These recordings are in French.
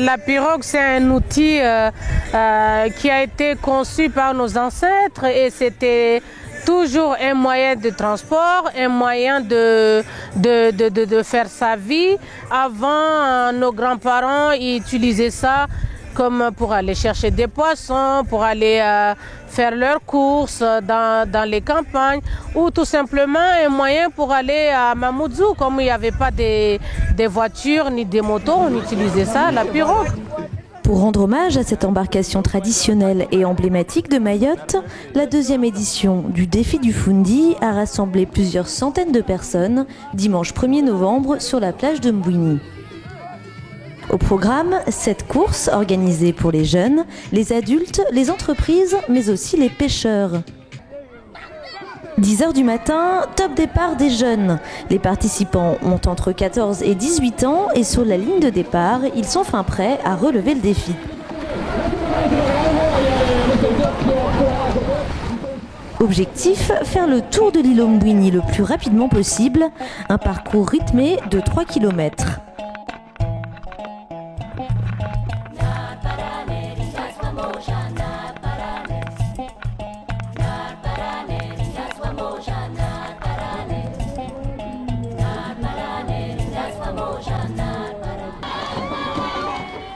La pirogue, c'est un outil qui a été conçu par nos ancêtres et c'était toujours un moyen de transport, un moyen de faire sa vie. Avant, nos grands-parents utilisaient ça comme pour aller chercher des poissons, pour aller faire leurs courses dans les campagnes, ou tout simplement un moyen pour aller à Mamoudzou. Comme il n'y avait pas des voitures ni des motos, on utilisait ça, la pirogue. Pour rendre hommage à cette embarcation traditionnelle et emblématique de Mayotte, la deuxième édition du Défi du Foundi a rassemblé plusieurs centaines de personnes dimanche 1er novembre sur la plage de Mbouini. Au programme, cette course organisée pour les jeunes, les adultes, les entreprises, mais aussi les pêcheurs. 10h du matin, top départ des jeunes. Les participants ont entre 14 et 18 ans et sur la ligne de départ, ils sont fin prêts à relever le défi. Objectif, faire le tour de l'îlot Mbouini le plus rapidement possible, un parcours rythmé de 3 km.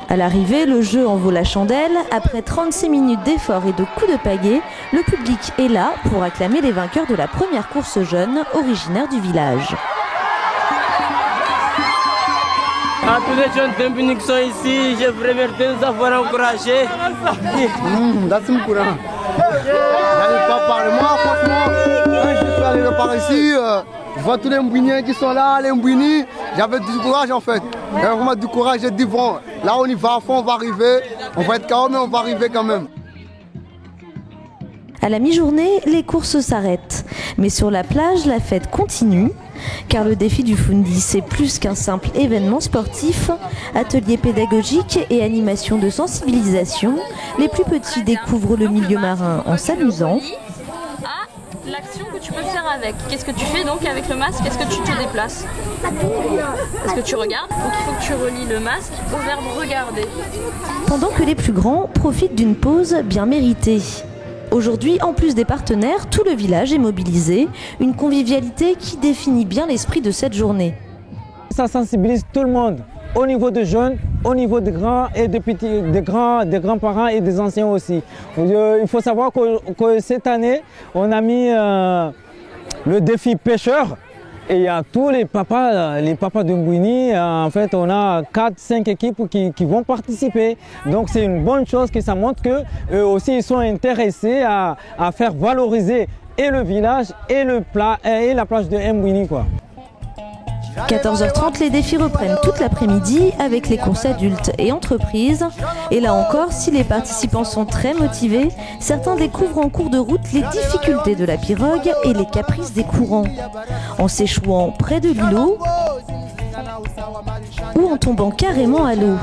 À l'arrivée, le jeu en vaut la chandelle. Après 36 minutes d'efforts et de coups de pagaie, le public est là pour acclamer les vainqueurs de la première course jeune originaire du village. À tous les jeunes de Mbouini qui sont ici, je vous remercie de nous avoir encouragés. Merci beaucoup. J'arrive pas par moi, franchement. Quand je suis arrivé par ici, je vois tous les Mbouiniens qui sont là, les Mbouini. J'avais du courage en fait. J'avais vraiment du courage. J'ai dit bon, là on y va à fond, on va arriver. On va être KO mais on va arriver quand même. À la mi-journée, les courses s'arrêtent. Mais sur la plage, la fête continue. Car le défi du Foundi, c'est plus qu'un simple événement sportif. Ateliers pédagogiques et animations de sensibilisation. Les plus petits découvrent le milieu marin en s'amusant. L'action que tu peux faire avec. Qu'est-ce que tu fais donc avec le masque? Est-ce que tu te déplaces? Est-ce que tu regardes? Donc il faut que tu relis le masque au verbe regarder. Pendant que les plus grands profitent d'une pause bien méritée. Aujourd'hui, en plus des partenaires, tout le village est mobilisé. Une convivialité qui définit bien l'esprit de cette journée. Ça sensibilise tout le monde, au niveau des jeunes, au niveau des grands et des petits, des grands-parents et des anciens aussi. Il faut savoir que cette année, on a mis le défi pêcheur. Et il y a tous les papas de Mbouini. En fait, on a 4-5 équipes qui vont participer. Donc c'est une bonne chose que ça montre qu'eux aussi ils sont intéressés à faire valoriser et le village et la plage de Mbouini, quoi. 14h30, les défis reprennent toute l'après-midi avec les courses adultes et entreprises. Et là encore, si les participants sont très motivés, certains découvrent en cours de route les difficultés de la pirogue et les caprices des courants. En s'échouant près de l'îlot ou en tombant carrément à l'eau.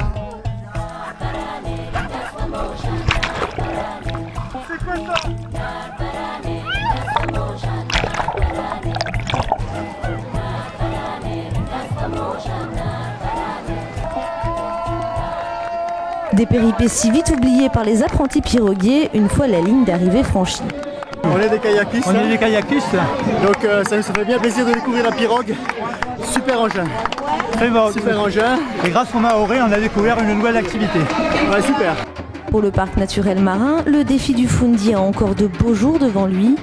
Des péripéties vite oubliées par les apprentis piroguiers une fois la ligne d'arrivée franchie. On est des kayakistes. On est des kayakistes. Donc ça nous fait bien plaisir de découvrir la pirogue. Super engin. Très bon. Super engin. Et grâce au Maoré, on a découvert une nouvelle activité. Ouais, super. Pour le parc naturel marin, le défi du Foundi a encore de beaux jours devant lui,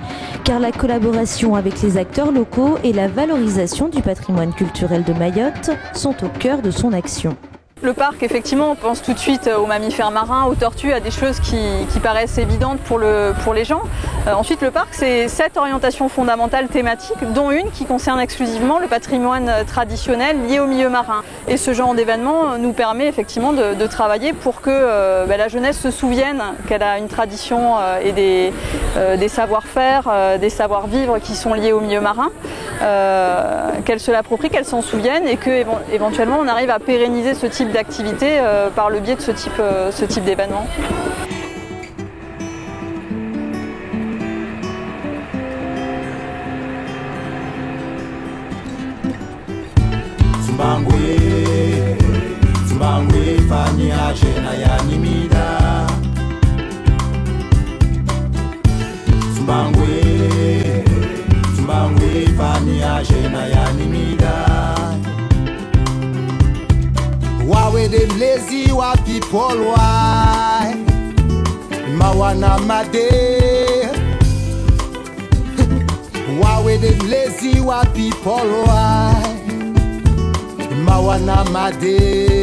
car la collaboration avec les acteurs locaux et la valorisation du patrimoine culturel de Mayotte sont au cœur de son action. Le parc, effectivement, on pense tout de suite aux mammifères marins, aux tortues, à des choses qui paraissent évidentes pour les gens. Ensuite, le parc, c'est 7 orientations fondamentales thématiques, dont une qui concerne exclusivement le patrimoine traditionnel lié au milieu marin. Et ce genre d'événement nous permet effectivement de travailler pour que la jeunesse se souvienne qu'elle a une tradition et des savoir-faire, des savoir-vivre qui sont liés au milieu marin, qu'elle se l'approprie, qu'elle s'en souvienne et qu'éventuellement on arrive à pérenniser ce type d'activité par le biais de ce type d'événement. Zimbabwe, Fania ajena yanimida Tumbangwe pani ajena yanimida Wawe de mlezi wa people why Mawana made Wawe de mlezi wa people why Mawana made